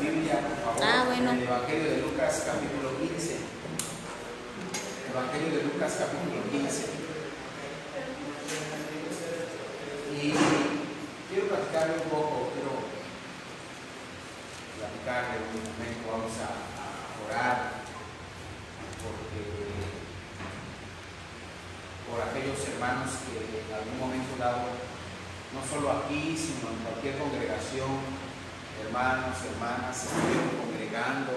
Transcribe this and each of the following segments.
Biblia, por favor, bueno. en el Evangelio de Lucas, capítulo 15. Evangelio de Lucas, capítulo 15. Y quiero platicarle un poco, quiero platicarle un momento, vamos a orar por aquellos hermanos que en algún momento dado, no solo aquí, sino en cualquier congregación, hermanos, hermanas, se estuvieron congregando,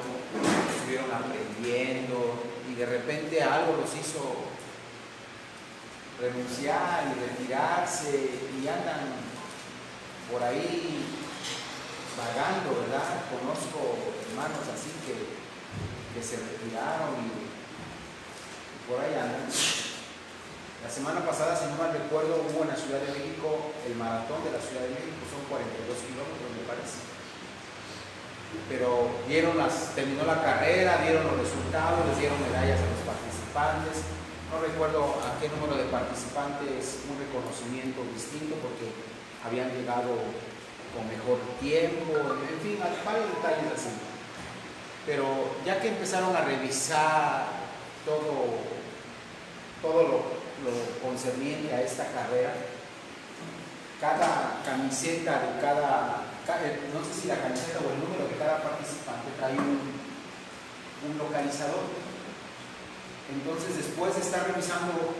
estuvieron aprendiendo y de repente algo los hizo renunciar y retirarse y andan por ahí vagando, ¿verdad? Conozco hermanos así que se retiraron y por ahí andan. La semana pasada, si no mal recuerdo, hubo en la Ciudad de México el maratón de la Ciudad de México, son 42 kilómetros me parece. Pero terminó la carrera, dieron los resultados, les dieron medallas a los participantes. No recuerdo a qué número de participantes, un reconocimiento distinto porque habían llegado con mejor tiempo, en fin, varios detalles así. Pero ya que empezaron a revisar todo lo concerniente a esta carrera, cada camiseta de no sé si la camiseta o el número de cada participante trae un localizador. Entonces, después de estar revisando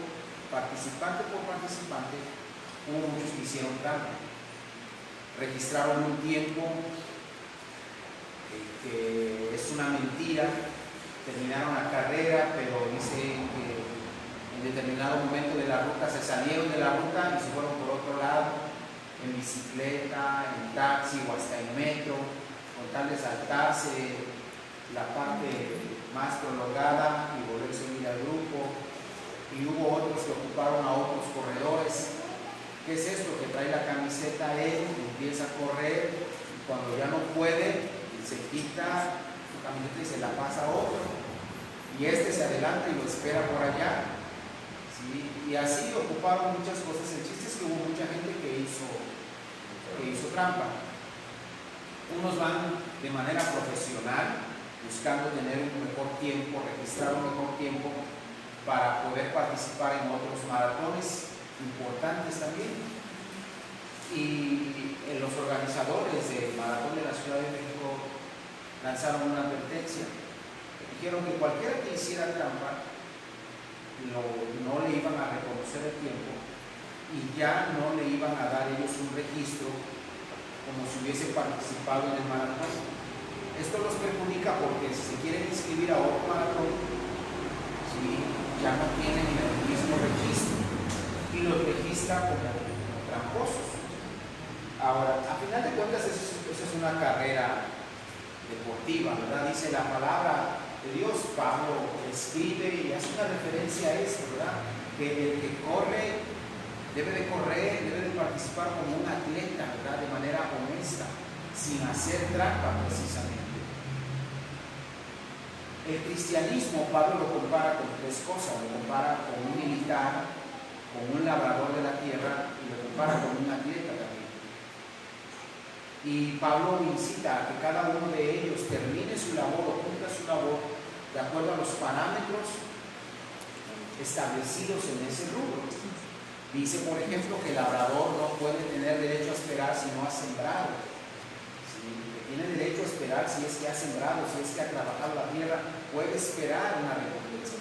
participante por participante, hubo muchos que hicieron trampa. Registraron un tiempo que es una mentira, terminaron la carrera, pero dicen que en determinado momento de la ruta se salieron de la ruta y se fueron por otro lado, en bicicleta, en taxi o hasta en metro, con tal de saltarse la parte más prolongada y volverse a unir al grupo. Y hubo otros que ocuparon a otros corredores. ¿Qué es esto? Que trae la camiseta él, empieza a correr y cuando ya no puede, se quita su camiseta y se la pasa a otro. Y este se adelanta y lo espera por allá. ¿Sí? Y así ocuparon muchas cosas. El chiste es que hubo mucha gente que hizo trampa. Unos van de manera profesional, buscando tener un mejor tiempo, registrar un mejor tiempo para poder participar en otros maratones importantes también. Y los organizadores del Maratón de la Ciudad de México lanzaron una advertencia. Dijeron que cualquiera que hiciera trampa no le iban a reconocer el tiempo y ya no le iban a dar ellos un registro como si hubiese participado en el maratón. Esto los perjudica porque si se quieren inscribir a otro maratón, ¿sí?, ya no tienen el mismo registro y los registra como tramposos. Ahora, a final de cuentas, eso es una carrera deportiva, ¿verdad? Dice la palabra de Dios. Pablo escribe y hace una referencia a esto, ¿verdad? Que el que corre debe de participar como un atleta, ¿verdad? De manera honesta, sin hacer trampa precisamente. El cristianismo, Pablo lo compara con tres cosas. Lo compara con un militar, con un labrador de la tierra y lo compara con un atleta también. Y Pablo incita a que cada uno de ellos termine su labor o cumpla su labor de acuerdo a los parámetros establecidos en ese rubro. Dice, por ejemplo, que el labrador no puede tener derecho a esperar si no ha sembrado. ¿Sí? Que tiene derecho a esperar si es que ha sembrado, si es que ha trabajado la tierra, puede esperar una recompensa.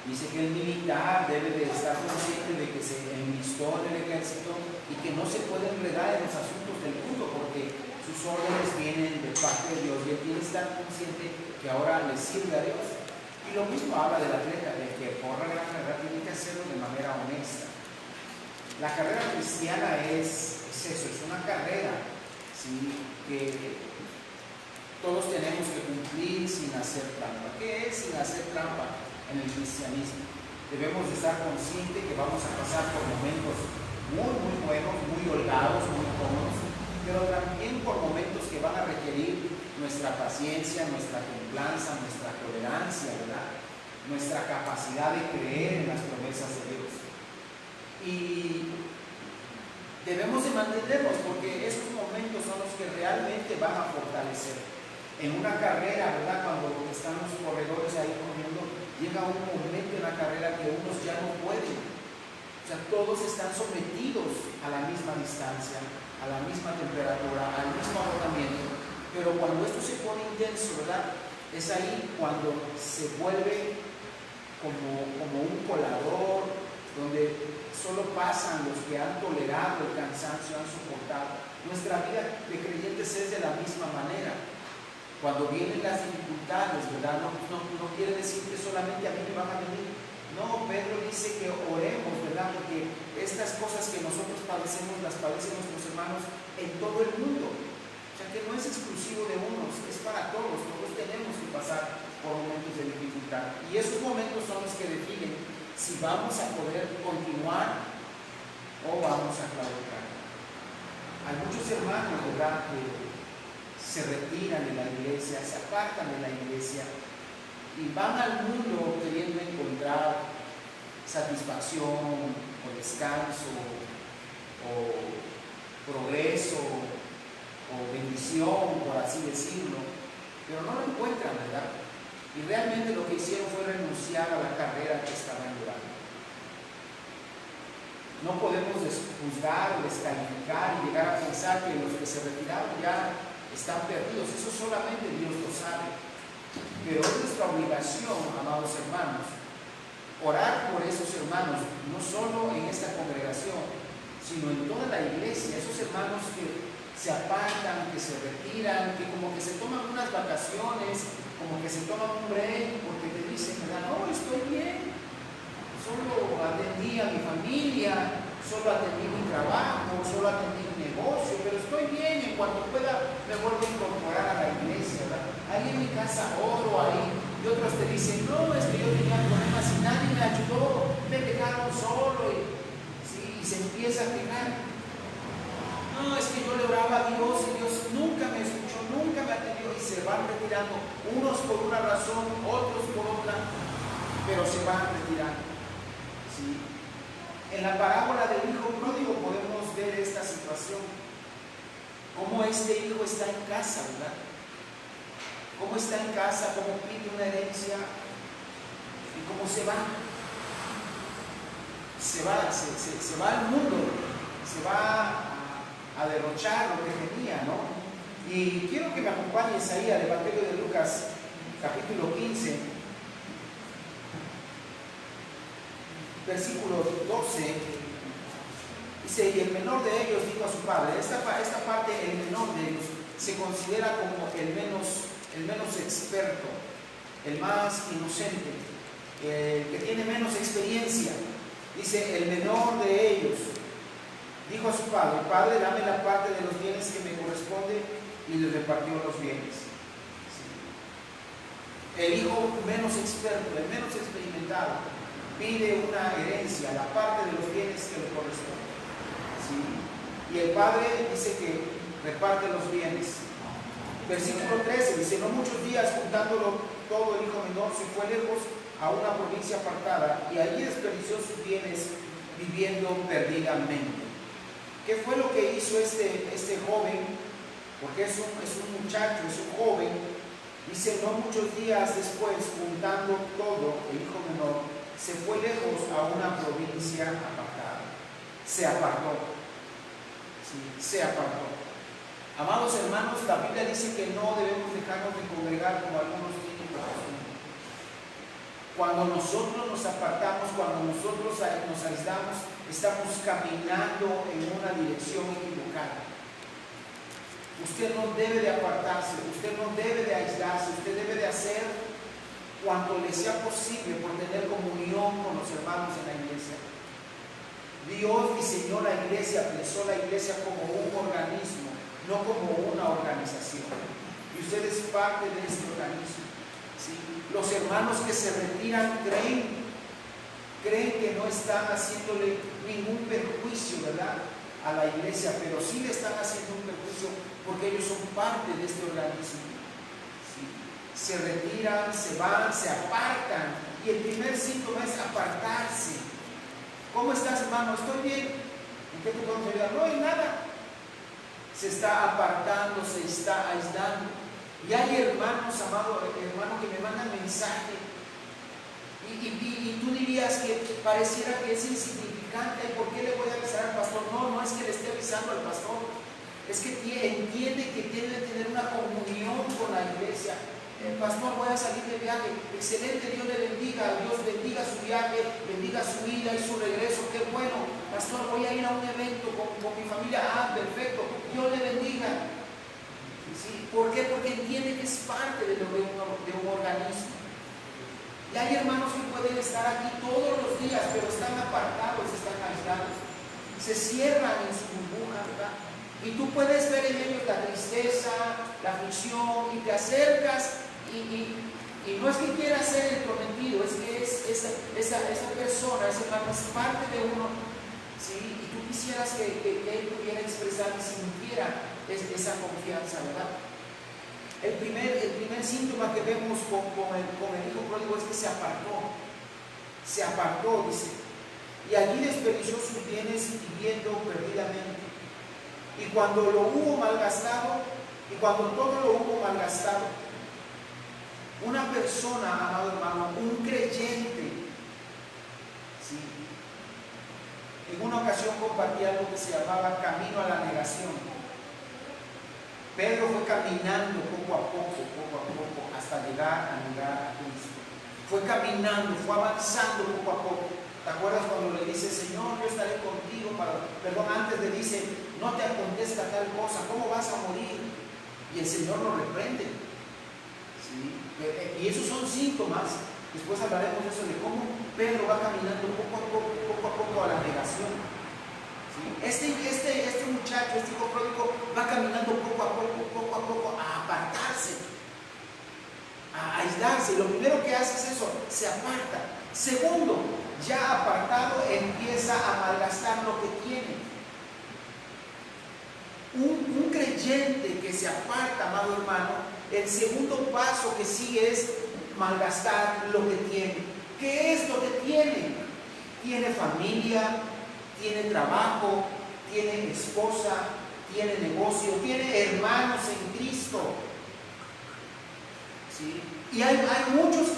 Dice que el militar debe de estar consciente de que se enlistó en el ejército y que no se puede enredar en los asuntos del mundo porque sus órdenes vienen de parte de Dios y él tiene que estar consciente que ahora le sirve a Dios. Y lo mismo habla del atleta, de que corra la carrera, tiene que hacerlo de manera honesta. La carrera cristiana es eso, es una carrera, ¿sí?, que todos tenemos que cumplir sin hacer trampa. ¿Qué es sin hacer trampa en el cristianismo? Debemos de estar conscientes que vamos a pasar por momentos muy, muy buenos, muy holgados, muy cómodos, pero también por momentos que van a requerir nuestra paciencia, nuestra templanza, nuestra tolerancia, ¿verdad? Nuestra capacidad de creer en las promesas de Dios. Y debemos de mantenernos porque esos momentos son los que realmente van a fortalecer fortalecer. En una carrera, ¿verdad? Cuando están los corredores ahí corriendo, llega un momento en la carrera que unos ya no pueden. O sea, todos están sometidos a la misma distancia, a la misma temperatura, al mismo agotamiento. Pero cuando esto se pone intenso, ¿verdad? Es ahí cuando se vuelve como un colador, donde solo pasan los que han tolerado el cansancio, han soportado. Nuestra vida de creyentes es de la misma manera. Cuando vienen las dificultades, ¿verdad? No quiere decir que solamente a mí me van a venir. No, Pedro dice que oremos, ¿verdad? Porque estas cosas que nosotros padecemos, las padecen nuestros hermanos en todo el mundo. O sea que no es exclusivo de unos, es para todos. Todos tenemos que pasar por momentos de dificultad. Y esos momentos son los que definen si vamos a poder continuar o vamos a claudicar. Hay muchos hermanos, ¿verdad?, que se retiran de la iglesia, se apartan de la iglesia y van al mundo queriendo encontrar satisfacción o descanso o progreso o bendición, por así decirlo, pero no lo encuentran, ¿verdad? Y realmente lo que hicieron fue renunciar a la carrera que estaban llevando. No podemos juzgar o descalificar y llegar a pensar que los que se retiraron ya están perdidos. Eso solamente Dios lo sabe. Pero es nuestra obligación, amados hermanos, orar por esos hermanos, no solo en esta congregación, sino en toda la iglesia. Esos hermanos que se apartan, que se retiran, que como que se toman unas vacaciones, como que se toman un break, porque te dicen, no, estoy bien, solo atendí a mi familia, solo atendí mi trabajo, solo atendí mi negocio, pero estoy bien, en cuanto pueda me vuelvo a incorporar a la iglesia, ¿verdad? Ahí en mi casa oro ahí, y otros te dicen, no, es que yo tenía problemas y nadie me ayudó, me dejaron solo, y se empieza a quejar. No, es que yo le oraba a Dios y Dios nunca me escuchó, nunca me atendió, y se van retirando, unos por una razón, otros por otra, pero se van retirando. ¿Sí? En la parábola del hijo pródigo podemos ver esta situación, cómo este hijo está en casa, ¿verdad? Cómo está en casa, cómo pide una herencia y cómo se va al mundo, se va a derrochar lo que tenía, ¿no? Y quiero que me acompañes ahí al Evangelio de Lucas, capítulo 15, versículo 12. Dice, y el menor de ellos dijo a su padre, esta parte, el menor de ellos, se considera como el menos experto, el más inocente, el que tiene menos experiencia. Dice, el menor de ellos dijo a su padre, padre, dame la parte de los bienes que me corresponde, y le repartió los bienes. ¿Sí? El hijo menos experto, el menos experimentado, pide una herencia, la parte de los bienes que le corresponde. ¿Sí? Y el padre dice que reparte los bienes. Versículo 13 dice, no muchos días juntándolo todo, el hijo menor se fue lejos a una provincia apartada y allí desperdició sus bienes viviendo perdidamente. ¿Qué fue lo que hizo este joven? Porque es un muchacho, es un joven. Dice, no muchos días después, juntando todo, el hijo menor se fue lejos a una provincia apartada. Se apartó. Sí, se apartó. Amados hermanos, la Biblia dice que no debemos dejarnos de congregar como algunos tienen por costumbre. Cuando nosotros nos apartamos, cuando nosotros nos aislamos, estamos caminando en una dirección equivocada. Usted no debe de apartarse, usted no debe de aislarse, usted debe de hacer cuanto le sea posible por tener comunión con los hermanos en la iglesia. Dios diseñó la iglesia, pensó la iglesia como un organismo, no como una organización. Y usted es parte de este organismo. ¿Sí? Los hermanos que se retiran creen que no están haciéndole ningún perjuicio, ¿verdad?, a la iglesia, pero sí le están haciendo un perjuicio porque ellos son parte de este organismo. ¿Sí? Se retiran, se van, se apartan, y el primer síntoma es apartarse. ¿Cómo estás, hermano? Estoy bien. ¿En qué te puedo ayudar? No hay nada. se está apartando, se está aislando. Y hay hermanos, amado hermano, que me mandan mensaje y tú dirías que pareciera que es insignificante. ¿Por qué le voy a avisar al pastor? No, no es que le esté avisando al pastor, es que entiende que debe tener una comunión con la iglesia. Pastor, voy a salir de viaje. Excelente, Dios le bendiga. Dios bendiga su viaje, bendiga su ida y su regreso. Qué bueno. Pastor, voy a ir a un evento con mi familia. Ah, perfecto. Dios le bendiga. ¿Sí? ¿Por qué? Porque entiende que es parte de un organismo. Y hay hermanos que pueden estar aquí todos los días, pero están apartados, están aislados. Se cierran en su burbuja, ¿verdad? Y tú puedes ver en ellos la tristeza, la aflicción, y te acercas y no es que quiera ser el prometido, es que esa persona, ese hermano es parte de uno, ¿sí? Y tú quisieras que él pudiera expresar y sintiera esa confianza, ¿verdad? El primer síntoma que vemos con el hijo pródigo es que se apartó, dice, y allí desperdició sus bienes viviendo perdidamente. Y cuando lo hubo malgastado, y cuando todo lo hubo malgastado, una persona, amado hermano, un creyente, ¿sí? En una ocasión compartía algo que se llamaba camino a la negación. Pedro fue caminando poco a poco, hasta llegar a Cristo. Fue caminando, fue avanzando poco a poco. ¿Te acuerdas cuando le dice, Señor, yo estaré contigo? Antes le dice, no te acontezca tal cosa, ¿cómo vas a morir? Y el Señor lo reprende. ¿Sí? Y esos son síntomas. Después hablaremos de eso, de cómo Pedro va caminando poco a poco a la negación. ¿Sí? Este muchacho, este hijo pródigo, va caminando poco a poco a apartarse, a aislarse. Lo primero que hace es eso, se aparta. Segundo, ya apartado, empieza a malgastar lo que tiene. Un creyente que se aparta, amado hermano, el segundo paso que sigue es malgastar lo que tiene. ¿Qué es lo que tiene? Tiene familia, tiene trabajo, tiene esposa, tiene negocio, tiene hermanos en Cristo. ¿Sí? Y hay muchos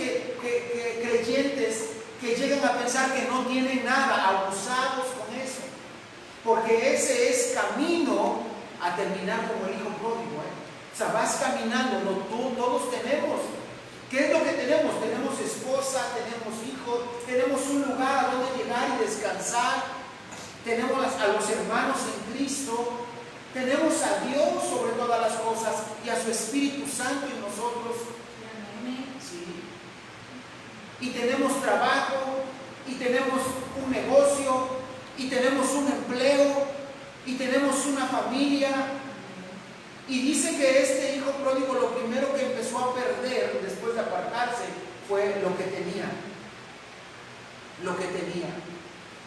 creyentes que llegan a pensar que no tienen nada, abusados con eso, porque ese es camino a terminar como el hijo pródigo. O sea, vas caminando, todos tenemos. ¿Qué es lo que tenemos? Tenemos esposa, tenemos hijos, tenemos un lugar a donde llegar y descansar, tenemos a los hermanos en Cristo, tenemos a Dios sobre todas las cosas y a su Espíritu Santo en nosotros. ¿Sí? Y tenemos trabajo, y tenemos un negocio, y tenemos un empleo, y tenemos una familia. Y dice que este hijo pródigo lo primero que empezó a perder después de apartarse fue lo que tenía. Lo que tenía.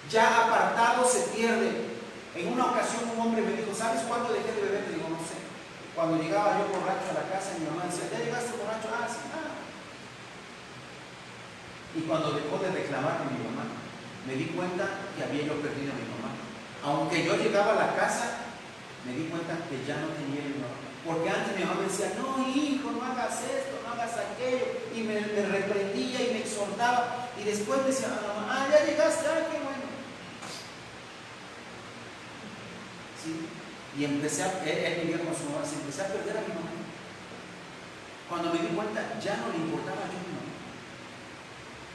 Ya apartado se pierde. En una ocasión un hombre me dijo, ¿sabes cuándo dejé de beber? Le digo, no sé. Cuando llegaba yo borracho a la casa, mi mamá decía, ¿ya llegaste borracho? Ah, sí, nada. Y cuando dejó de reclamar a mi mamá, me di cuenta que había yo perdido a mi mamá. Aunque yo llegaba a la casa, me di cuenta que ya no tenía mi mamá. Porque antes mi mamá me decía, no hijo, no hagas esto, no hagas aquello. Y me reprendía y me exhortaba. Y después me decía, mamá, ya llegaste, qué bueno. ¿Sí? Y empecé él vivía con su mamá, empecé a perder a mi mamá. Cuando me di cuenta, ya no le importaba a mi mamá.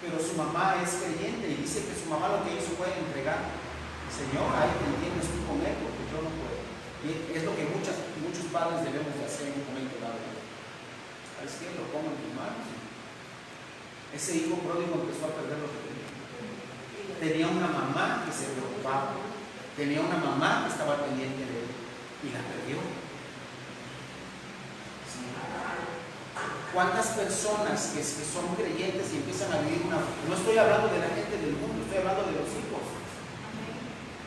Pero su mamá es creyente y dice que su mamá lo que hizo fue entregar. Señor, ahí te entiendes tú con él, porque yo no puedo. Y es lo que muchos padres debemos de hacer en un momento dado. ¿Sabes qué? Lo pongo en tus manos. Ese hijo pródigo empezó a perder lo que tenía. Tenía una mamá que se preocupaba, tenía una mamá que estaba pendiente de él y la perdió. ¿Sí? ¿Cuántas personas que son creyentes y empiezan a vivir no estoy hablando de la gente del mundo, estoy hablando de los hijos,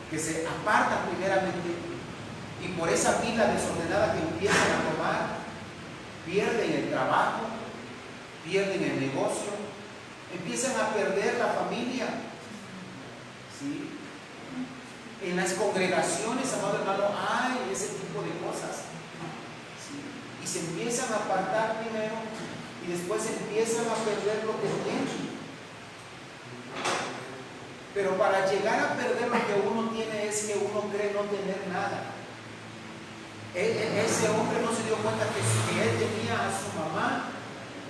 que se apartan primeramente y por esa vida desordenada que empiezan a tomar, pierden el trabajo, pierden el negocio, empiezan a perder la familia. ¿Sí? En las congregaciones, amado hermano, hay ese tipo de cosas. ¿Sí? Y se empiezan a apartar primero y después empiezan a perder lo que tienen. Pero para llegar a perder lo que uno tiene es que uno cree no tener nada. Ese hombre no se dio cuenta que él tenía a su mamá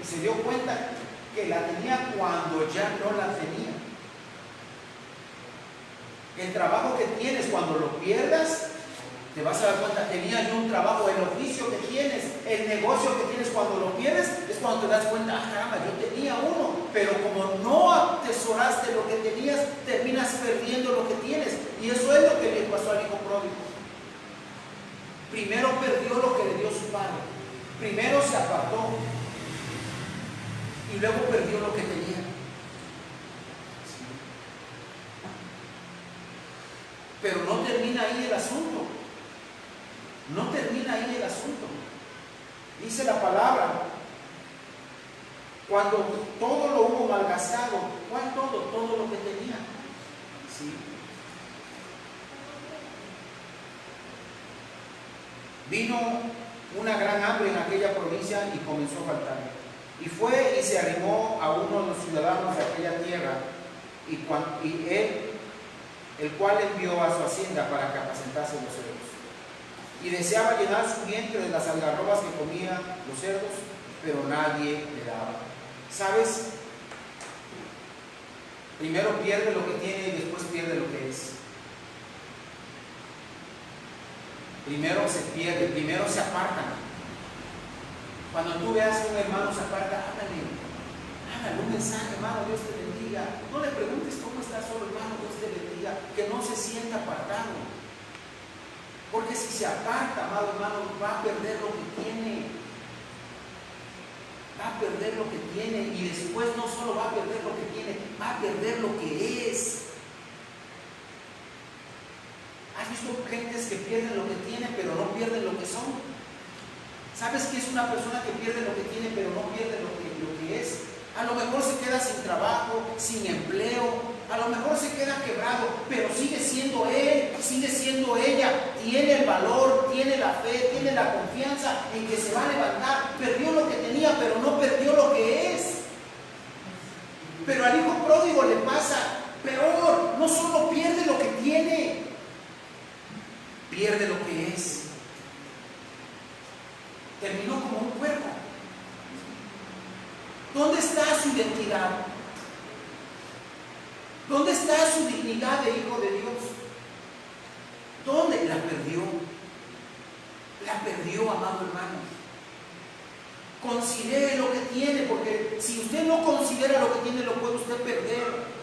y se dio cuenta que la tenía cuando ya no la tenía. El trabajo que tienes cuando lo pierdas, te vas a dar cuenta, tenía yo un trabajo, el oficio que tienes, el negocio que tienes cuando lo pierdes, es cuando te das cuenta, ah caramba, yo tenía uno, pero como no atesoraste lo que tenías, terminas perdiendo lo que tienes. Y eso es lo que le pasó al hijo pródigo. Primero perdió lo que le dio su padre, primero se apartó y luego perdió lo que tenía. Pero no termina ahí el asunto. No termina ahí el asunto. Dice la palabra, cuando todo lo hubo malgastado, ¿cuál todo? Todo lo que tenía. ¿Sí? Vino una gran hambre en aquella provincia y comenzó a faltar. Y fue y se arrimó a uno de los ciudadanos de aquella tierra, y él, el cual envió a su hacienda para que apacentase los cerdos. Y deseaba llenar su vientre de las algarrobas que comían los cerdos, pero nadie le daba. ¿Sabes? Primero pierde lo que tiene y después pierde lo que es. Primero se pierde, primero se apartan. Cuando tú veas a un hermano se aparta, hágale un mensaje, hermano, Dios te bendiga. No le preguntes cómo está solo, hermano, Dios te bendiga, que no se sienta apartado. Porque si se aparta, amado hermano, va a perder lo que tiene. Va a perder lo que tiene, y después no solo va a perder lo que tiene, va a perder lo que es. ¿Has visto gentes que pierden lo que tienen pero no pierden lo que son? ¿Sabes qué es una persona que pierde lo que tiene pero no pierde lo que es? A lo mejor se queda sin trabajo, sin empleo, a lo mejor se queda quebrado, pero sigue siendo él, sigue siendo ella, tiene el valor, tiene la fe, tiene la confianza en que se va a levantar. Perdió lo que tenía pero no perdió lo que es. Pero al hijo pródigo le pasa peor, no solo pierde lo que tiene, pierde lo que es. Terminó como un puerco. ¿Dónde está su identidad? ¿Dónde está su dignidad de hijo de Dios? ¿Dónde? La perdió. La perdió, amado hermano. Considere lo que tiene, porque si usted no considera lo que tiene, lo puede usted perder.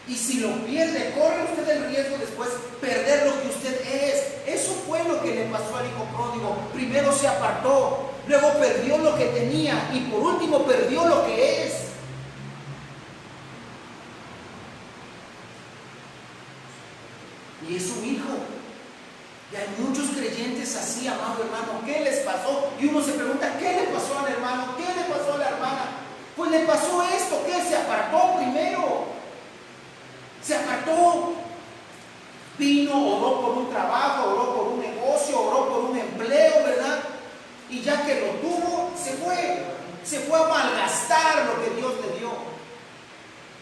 Y si lo pierde, corre usted el riesgo después perder lo que usted es. Eso fue lo que le pasó al hijo pródigo. Primero se apartó, luego perdió lo que tenía y por último perdió lo que es. Y es un hijo. Y hay muchos creyentes así, amado hermano. ¿Qué les pasó? Y uno se pregunta, ¿qué le pasó al hermano? ¿Qué le pasó a la hermana? Pues le pasó esto, que se apartó primero. Se apartó, vino, oró por un trabajo, oró por un negocio, oró por un empleo, ¿verdad? Y ya que lo tuvo, se fue a malgastar lo que Dios le dio.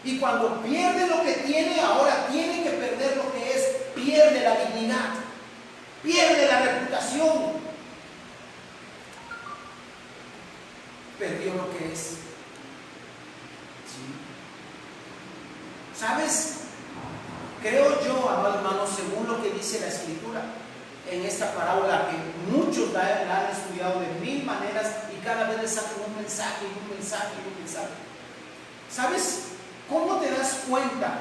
Y cuando pierde lo que tiene, ahora tiene que perder lo que es, pierde la dignidad, pierde la reputación, perdió lo que es. ¿Sí? ¿Sabes? Creo yo, amado hermano, según lo que dice la Escritura, en esta parábola que muchos la han estudiado de mil maneras y cada vez le sacan un mensaje y un mensaje y un mensaje. ¿Sabes cómo te das cuenta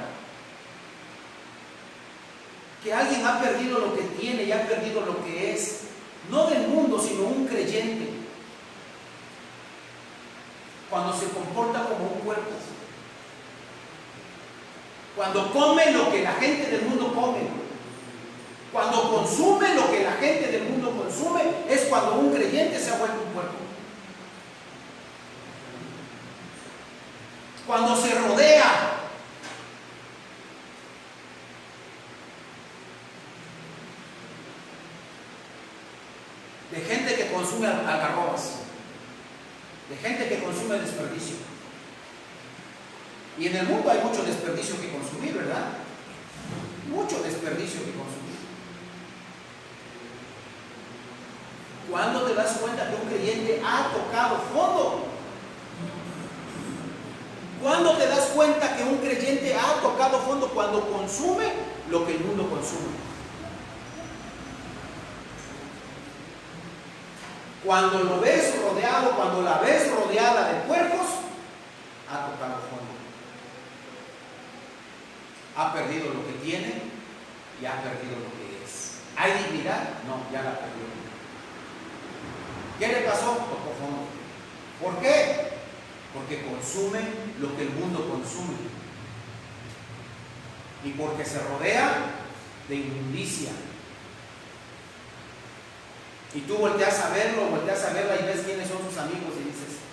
que alguien ha perdido lo que tiene y ha perdido lo que es? No del mundo, sino un creyente. Cuando se comporta como un puerco. Cuando come lo que la gente del mundo come, cuando consume lo que la gente del mundo consume, es cuando un creyente se ha vuelto un puerco. Cuando se rodea consume algarrobas, de gente que consume desperdicio. Y en el mundo hay mucho desperdicio que consumir, ¿verdad? Mucho desperdicio que consumir. ¿Cuándo te das cuenta que un creyente ha tocado fondo? ¿Cuándo te das cuenta que un creyente ha tocado fondo? Cuando consume lo que el mundo consume. Cuando lo ves rodeado, cuando la ves rodeada de puercos, ha tocado fondo. Ha perdido lo que tiene y ha perdido lo que es. ¿Hay dignidad? No, ya la perdió. ¿Qué le pasó? Tocó fondo. ¿Por qué? Porque consume lo que el mundo consume. Y porque se rodea de inmundicia. Y tú volteas a verlo, volteas a verla y ves quiénes son sus amigos y dices,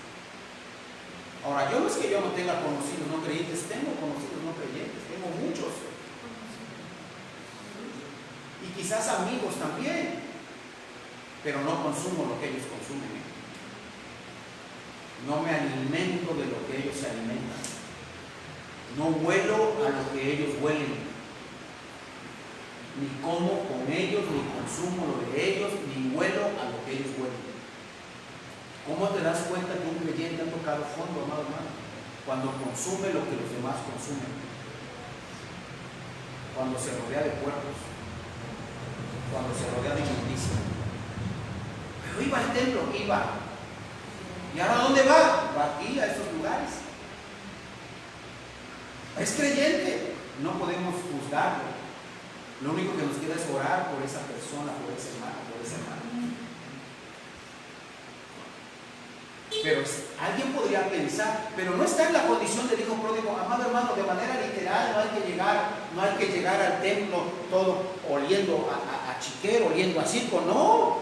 ahora, yo no es que yo no tenga conocidos no creyentes, tengo conocidos no creyentes, tengo muchos. Y quizás amigos también, pero no consumo lo que ellos consumen. No me alimento de lo que ellos se alimentan. No huelo a lo que ellos huelen. Ni como con ellos, ni consumo lo de ellos, ni huelo a lo que ellos huelen. ¿Cómo te das cuenta que un creyente ha tocado fondo, amado hermano? Cuando consume lo que los demás consumen. Cuando se rodea de puercos. Cuando se rodea de inmundicia. Pero iba al templo, iba. ¿Y ahora dónde va? Va aquí, a esos lugares. Es creyente. No podemos juzgarlo. Lo único que nos queda es orar por esa persona, por ese hermano, por ese hermano. Pero alguien podría pensar, pero no está en la condición del hijo pródigo, amado hermano, de manera literal, no hay que llegar al templo todo oliendo a chiquero, oliendo a circo, no.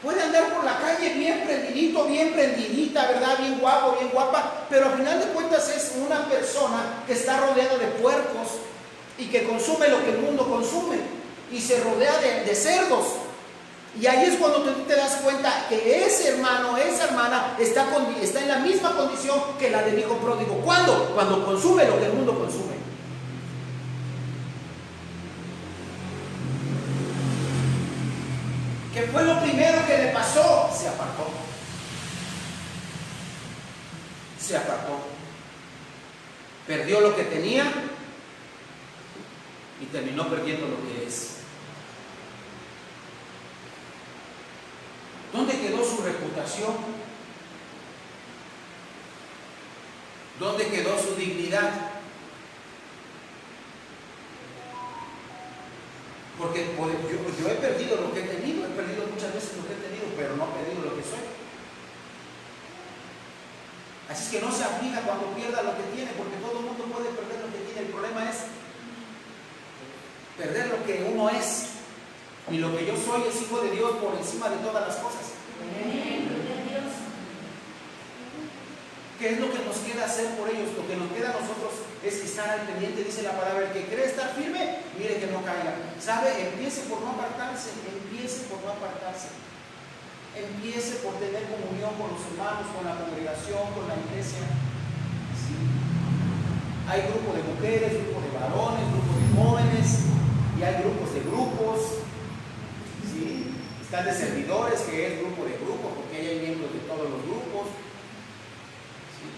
Puede andar por la calle bien prendidito, bien prendidita, ¿verdad? Bien guapo, bien guapa, pero al final de cuentas es una persona que está rodeada de puercos y que consume lo que el mundo consume y se rodea de cerdos. Y ahí es cuando tú te das cuenta que ese hermano, esa hermana está en la misma condición que la del hijo pródigo. ¿Cuándo? Cuando consume lo que el mundo consume. ¿Qué fue lo primero que le pasó? Se apartó. Se apartó. Perdió lo que tenía y terminó perdiendo lo que es. ¿Dónde quedó su reputación? ¿Dónde quedó su dignidad? Porque yo he perdido lo que he tenido, he perdido muchas veces lo que he tenido, pero no he perdido lo que soy. Así es que no se aflija cuando pierda lo que tiene, porque todo el mundo puede perder lo que tiene. El problema es perder lo que uno es. Y lo que yo soy es hijo de Dios por encima de todas las cosas. ¿Qué es lo que nos queda hacer por ellos? Lo que nos queda a nosotros es estar al pendiente. Dice la palabra, el que cree estar firme, mire que no caiga. ¿Sabe? Empiece por no apartarse. Empiece por no apartarse. Empiece por tener comunión con los hermanos, con la congregación, con la iglesia. ¿Sí? Hay grupo de mujeres, grupo de varones, grupo de jóvenes, y hay grupos de grupos. ¿Sí? Están de servidores, que es grupo de grupos, porque ahí hay miembros de todos los grupos. ¿Sí?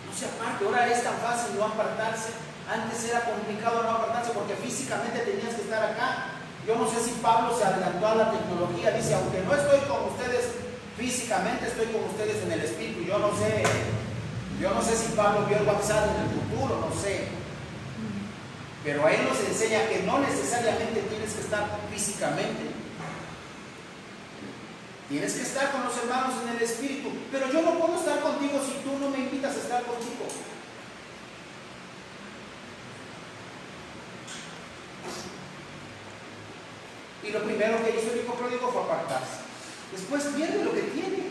No se aparte, ahora es tan fácil no apartarse. Antes era complicado no apartarse porque físicamente tenías que estar acá. Yo no sé si Pablo se adelantó a la tecnología, dice, aunque no estoy con ustedes físicamente, estoy con ustedes en el espíritu. Yo no sé si Pablo vio el WhatsApp en el futuro, no sé. Pero ahí nos enseña que no necesariamente tienes que estar físicamente. Tienes que estar con los hermanos en el espíritu. Pero yo no puedo estar contigo si tú no me invitas a estar contigo. Y lo primero que hizo el hijo pródigo fue apartarse. Después pierde lo que tiene.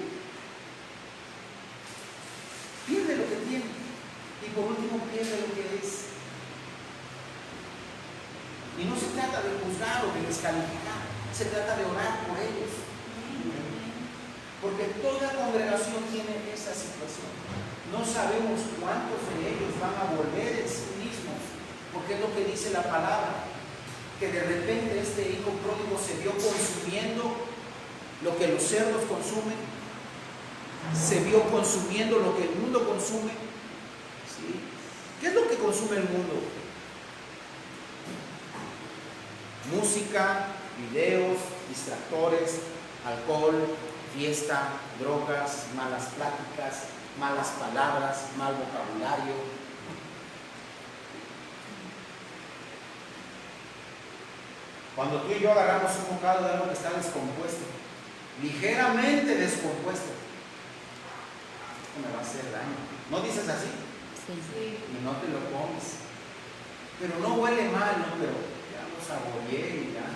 Pierde lo que tiene. Y por último pierde lo que es. Y no se trata de juzgar o de descalificar. Se trata de orar por ellos. Porque toda congregación tiene esa situación. No sabemos cuántos de ellos van a volver en sí mismos, porque es lo que dice la palabra, que de repente este hijo pródigo se vio consumiendo lo que los cerdos consumen, se vio consumiendo lo que el mundo consume. ¿Sí? ¿Qué es lo que consume el mundo? Música, videos, distractores, alcohol, fiesta, drogas, malas pláticas, malas palabras, mal vocabulario. Cuando tú y yo agarramos un bocado de algo que está descompuesto, ligeramente descompuesto, esto me va a hacer daño. ¿No dices así? Sí. Y no te lo comes. Pero no huele mal, ¿no? Pero ya lo saboreé y ya.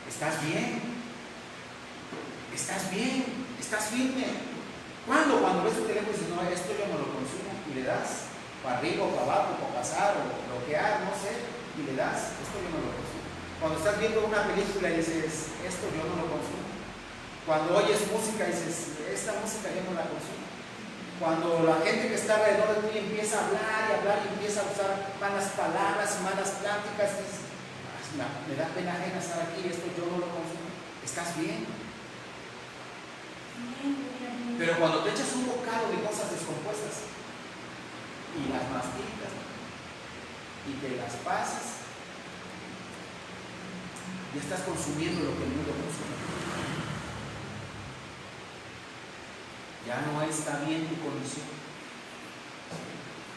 ¿Estás bien? ¿Estás bien? ¿Estás firme? ¿Cuándo? Cuando ves tu teléfono y dices, no, esto yo no lo consumo, y le das para arriba o para abajo, para pasar o bloquear, no sé, y le das, esto yo no lo consumo. Cuando estás viendo una película y dices, esto yo no lo consumo. Cuando oyes música y dices, esta música yo no la consumo. Cuando la gente que está alrededor de ti empieza a hablar y empieza a usar malas palabras y malas pláticas, dices, me da pena ajena estar aquí, esto yo no lo consumo. ¿Estás bien? Pero cuando te echas un bocado de cosas descompuestas y las masticas y te las pasas, ya estás consumiendo lo que el mundo consume. Ya no está bien tu condición.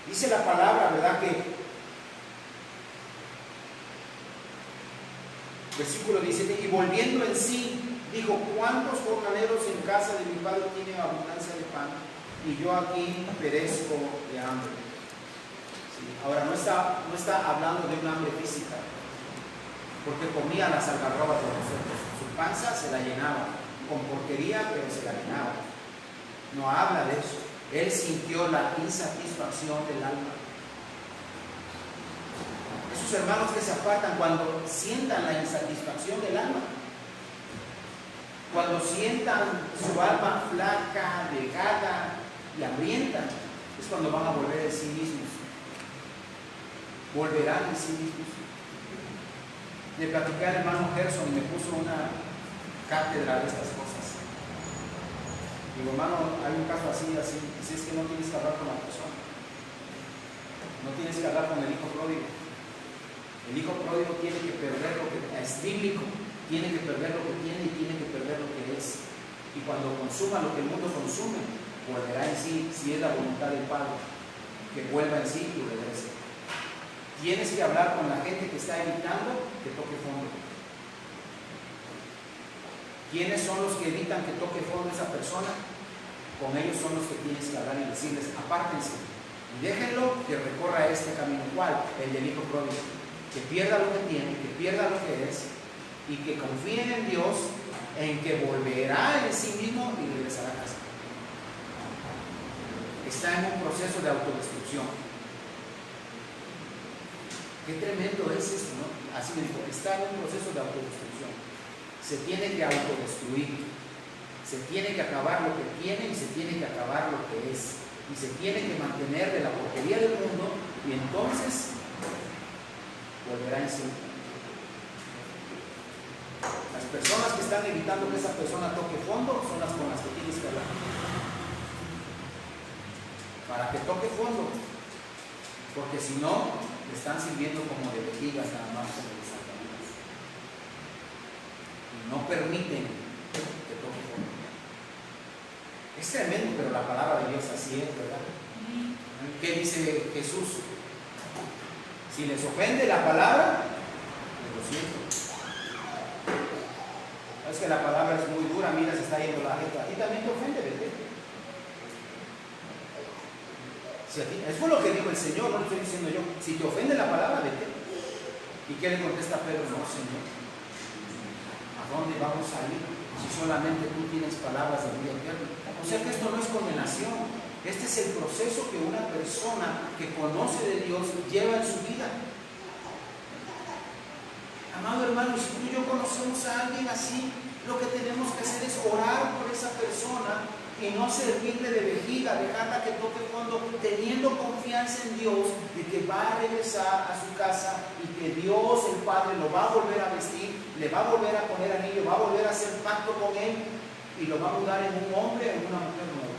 Dice la palabra, ¿verdad? Que versículo 17, y volviendo en sí, dijo, ¿cuántos jornaleros en casa de mi padre tienen abundancia de pan? Y yo aquí perezco de hambre. ¿Sí? Ahora, no está hablando de un hambre física, porque comía las algarrobas de nosotros. Su panza se la llenaba, con porquería, pero se la llenaba. No habla de eso. Él sintió la insatisfacción del alma. Esos hermanos que se apartan cuando sientan la insatisfacción del alma, cuando sientan su alma flaca, delgada y hambrienta, es cuando van a volver en sí mismos. Volverán en sí mismos. Le platicé al hermano Gerson y me puso una cátedra de estas cosas. Digo, hermano, hay un caso así, si es que no tienes que hablar con la persona. No tienes que hablar con el hijo pródigo. El hijo pródigo tiene que perder lo que es bíblico, tiene que perder lo que tiene y tiene que perder lo que es. Y cuando consuma lo que el mundo consume, volverá en sí, si es la voluntad del Padre, que vuelva en sí y regrese. Tienes que hablar con la gente que está evitando que toque fondo. ¿Quiénes son los que evitan que toque fondo esa persona? Con ellos son los que tienes que hablar y decirles, apártense y déjenlo que recorra este camino. ¿Cuál? El del hijo pródigo. Que pierda lo que tiene, que pierda lo que es y que confíen en Dios, en que volverá en sí mismo y regresará a casa. Está en un proceso de autodestrucción. Qué tremendo es esto, ¿no? Así me dijo, está en un proceso de autodestrucción. Se tiene que autodestruir, se tiene que acabar lo que tiene y se tiene que acabar lo que es, y se tiene que mantener de la porquería del mundo, y entonces volverá en sí. Las personas que están evitando que esa persona toque fondo son las con las que tienes que hablar. Para que toque fondo, porque si no, le están sirviendo como de vejigas nada más, como de Satanás. Y no permiten que toque fondo. Es tremendo, pero la palabra de Dios así es, ¿verdad? ¿Qué dice Jesús? Si les ofende la palabra, les lo siento. Es que la palabra es muy dura, mira, se está yendo la gente. A ti también te ofende, ¿verdad? Si a ti, eso fue lo que dijo el Señor, no lo estoy diciendo yo. Si te ofende la palabra, vete. ¿Y qué le contesta Pedro? No, Señor. ¿A dónde vamos a ir si solamente tú tienes palabras de vida eterna? O sea que esto no es condenación. Este es el proceso que una persona que conoce de Dios lleva en su vida. Amado hermano, si tú y yo conocemos a alguien así, lo que tenemos que hacer es orar por esa persona y no servirle de vejiga, dejarla que toque fondo, teniendo confianza en Dios de que va a regresar a su casa y que Dios, el Padre, lo va a volver a vestir, le va a volver a poner anillo, va a volver a hacer pacto con él y lo va a mudar en un hombre o en una mujer nueva.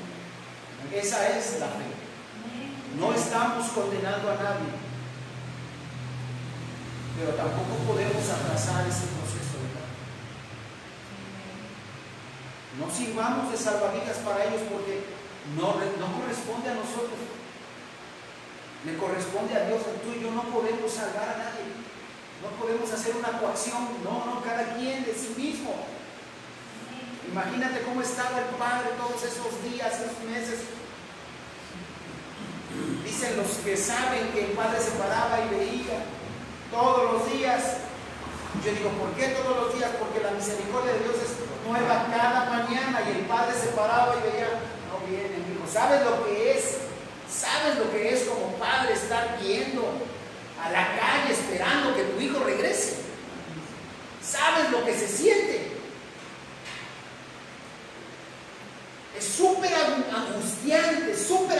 Esa es la fe. No estamos condenando a nadie, pero tampoco podemos atrasar ese proceso, ¿verdad? No sirvamos de salvavidas para ellos porque no corresponde a nosotros. Le corresponde a Dios. Tú y yo no podemos salvar a nadie. No podemos hacer una coacción. No, cada quien de sí mismo. Imagínate cómo estaba el Padre todos esos días, esos meses. Dicen los que saben que el Padre se paraba y veía todos los días. Yo digo, ¿por qué todos los días? Porque la misericordia de Dios es nueva cada mañana y el Padre se paraba y veía, no viene, hijo. ¿Sabes lo que es? ¿Sabes lo que es como padre estar viendo a la calle esperando que tu hijo regrese? ¿Sabes lo que se siente? Es súper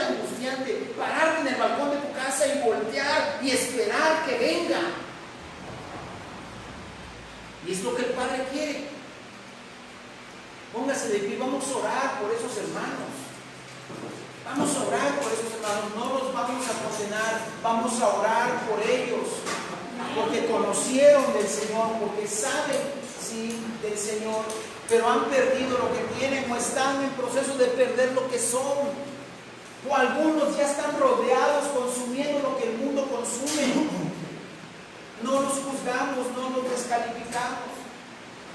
angustiante pararte en el balcón de tu casa y voltear y esperar que venga. Y es lo que el Padre quiere. Póngase de pie, vamos a orar por esos hermanos. Vamos a orar por esos hermanos, no los vamos a condenar, vamos a orar por ellos, porque conocieron del Señor, porque saben, sí, del Señor, pero han perdido lo que tienen o están en proceso de perder lo que son. O algunos ya están rodeados consumiendo lo que el mundo consume. No los juzgamos, no los descalificamos.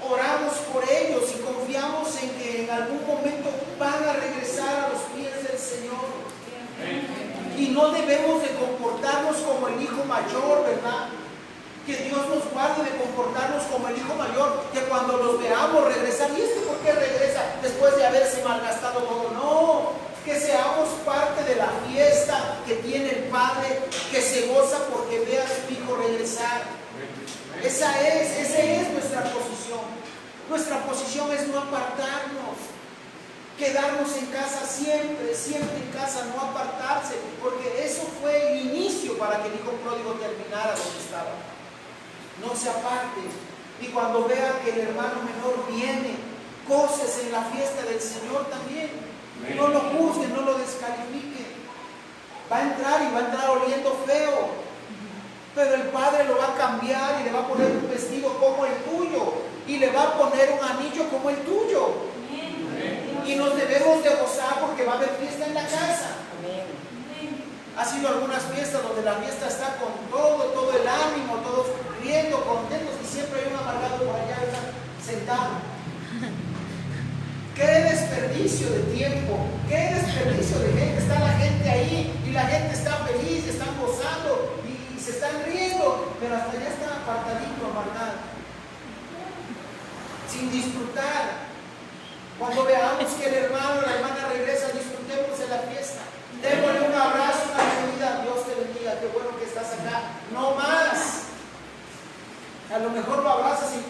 Oramos por ellos y confiamos en que en algún momento van a regresar a los pies del Señor. Y no debemos de comportarnos como el hijo mayor, ¿verdad? Que Dios nos guarde de comportarnos como el hijo mayor, que cuando los veamos regresar, ¿y este por qué regresa después de haberse malgastado todo? No, que seamos parte de la fiesta que tiene el Padre, que se goza porque ve a su hijo regresar. Esa es nuestra posición. Nuestra posición es no apartarnos, quedarnos en casa siempre en casa, no apartarse, porque eso fue el inicio para que el hijo pródigo terminara donde estaba. No se aparte. Y cuando vea que el hermano menor viene, gócese en la fiesta del Señor también. No lo juzgue, no lo descalifique. Va a entrar y va a entrar oliendo feo. Pero el Padre lo va a cambiar y le va a poner un vestido como el tuyo y le va a poner un anillo como el tuyo. Y nos debemos de gozar porque va a haber fiesta en la casa. Ha sido algunas fiestas donde la fiesta está con todo el ánimo, todos riendo, contentos, y siempre hay un amargado por allá sentado. ¡Qué desperdicio de tiempo! ¡Qué desperdicio de gente! Está la gente ahí y la gente está feliz, están gozando y se están riendo, pero hasta allá están apartaditos, amargados, sin disfrutar. Cuando veamos que el hermano o la hermana regresa, disfrutemos de la fiesta. Démosle un abrazo, una bienvenida. Dios te bendiga, qué bueno que estás acá. No más. A lo mejor lo abrazas y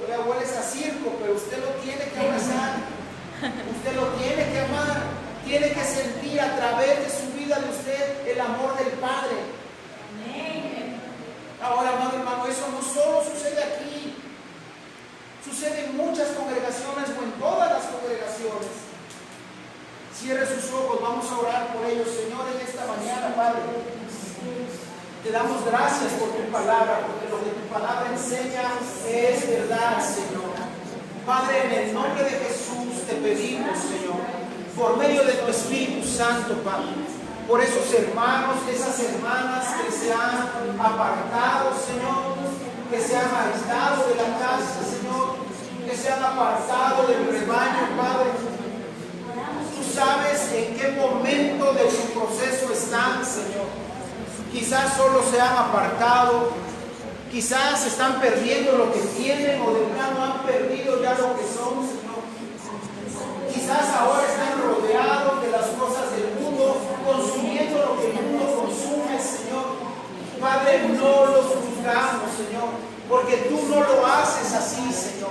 hueles a circo, pero usted lo tiene que abrazar. Usted lo tiene que amar. Tiene que sentir a través de su vida de usted el amor del Padre. Ahora, amado hermano, eso no solo sucede aquí. Sucede en muchas congregaciones o en todas las congregaciones. Cierre sus ojos, vamos a orar por ellos. Señor, en esta mañana, Padre, te damos gracias por tu palabra, porque lo que tu palabra enseña es verdad, Señor. Padre, en el nombre de Jesús te pedimos, Señor, por medio de tu Espíritu Santo, Padre, por esos hermanos, esas hermanas que se han apartado, Señor, que se han aislado de la casa, Señor, que se han apartado del rebaño, Padre. Tú sabes en qué momento de su proceso están, Señor. Quizás solo se han apartado, quizás están perdiendo lo que tienen o de plano han perdido ya lo que son, Señor. Quizás ahora están rodeados de las cosas del mundo Padre, no los juzgamos, Señor, porque tú no lo haces así, Señor.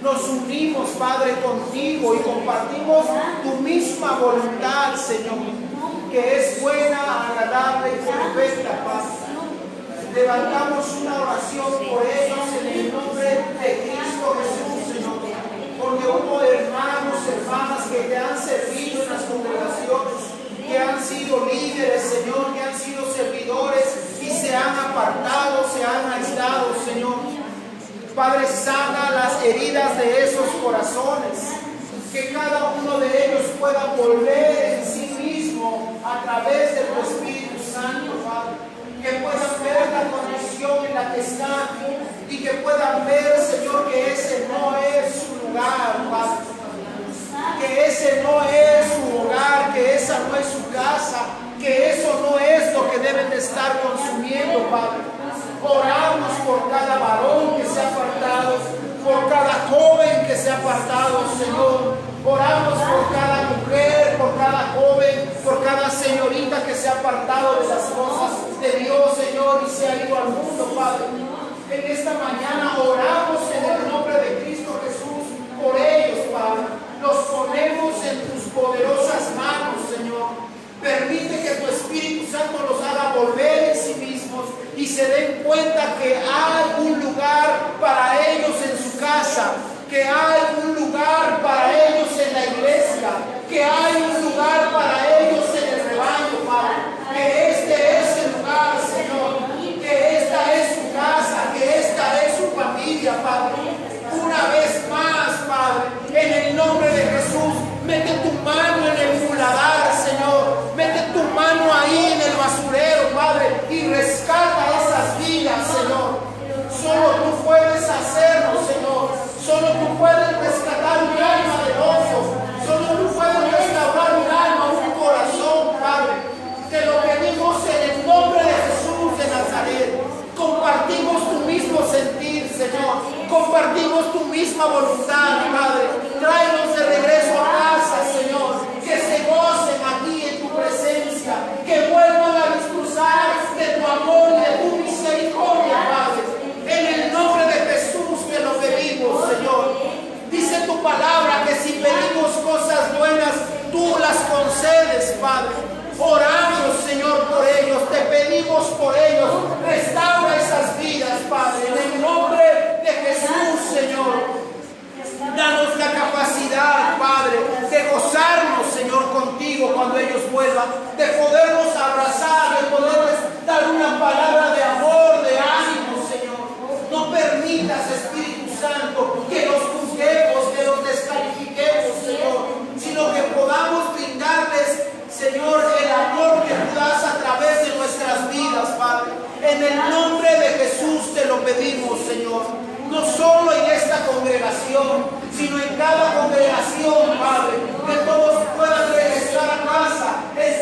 Nos unimos, Padre, contigo y compartimos tu misma voluntad, Señor, que es buena, agradable y perfecta, Padre. Levantamos una oración por ellos en el nombre de Cristo Jesús, Señor, porque hubo hermanos, hermanas que te han servido en las congregaciones, que han sido líderes, Señor, que han sido servidores y se han apartado, se han aislado, Señor. Padre, sana las heridas de esos corazones, que cada uno de ellos pueda volver en sí mismo a través de tu Espíritu Santo, Padre. Que puedan ver la condición en la que están y que puedan ver, Señor, que ese no es su lugar, Padre. Que ese no es su hogar, que esa no es su casa, que eso no es lo que deben de estar consumiendo, Padre. Oramos por cada varón que se ha apartado, por cada joven que se ha apartado, Señor. Oramos por cada mujer, por cada joven, por cada señorita que se ha apartado de las cosas de Dios, Señor, y se ha ido al mundo, Padre. En esta mañana oramos en el nombre de Cristo Jesús por ellos, Padre. Los ponemos en tus poderosas manos, Señor. Permite que tu Espíritu Santo los haga volver en sí mismos y se den cuenta que hay un lugar para ellos en su casa, que hay un lugar para ellos en la iglesia, que hay un lugar para ellos en el rebaño, Padre. Que este es el lugar, Señor, que esta es su casa, que esta es su familia, Padre. Una vez más, Padre, en el nombre de Jesús, mete tu mano en el muladar, Señor. Mete tu mano ahí en el basurero, Padre, y rescata esas vidas, Señor. Solo tú puedes hacerlo, Señor. Solo tú puedes rescatar un alma del hoyo. Solo tú puedes restaurar un alma, un corazón, Padre. Te lo pedimos en el nombre de Jesús de Nazaret. Compartimos tu mismo sentir, Señor. Compartimos tu misma voluntad, Padre. Tráenos de regreso a casa, Señor. Que se gocen aquí en tu presencia. Que vuelvan a disfrutar de tu amor y de tu misericordia, Padre. En el nombre de Jesús te lo pedimos, Señor. Dice tu palabra que si pedimos cosas buenas, tú las concedes, Padre. Oramos, Señor, por ellos. Te pedimos por ellos. Restaura esas vidas, Padre. En el nombre de Jesús, Señor. Danos la capacidad, Padre, de gozarnos, Señor, contigo cuando ellos vuelvan. De podernos abrazar, de poderles dar una palabra de amor, de ánimo, Señor. No permitas, Espíritu Santo, que los juzguemos, que los descalifiquemos, Señor, sino que podamos brindarles, Señor, el amor que tú das a través de nuestras vidas, Padre. En el nombre de Jesús te lo pedimos, Señor. No solo en esta congregación, sino en cada congregación, Padre. Que todos puedan regresar a casa en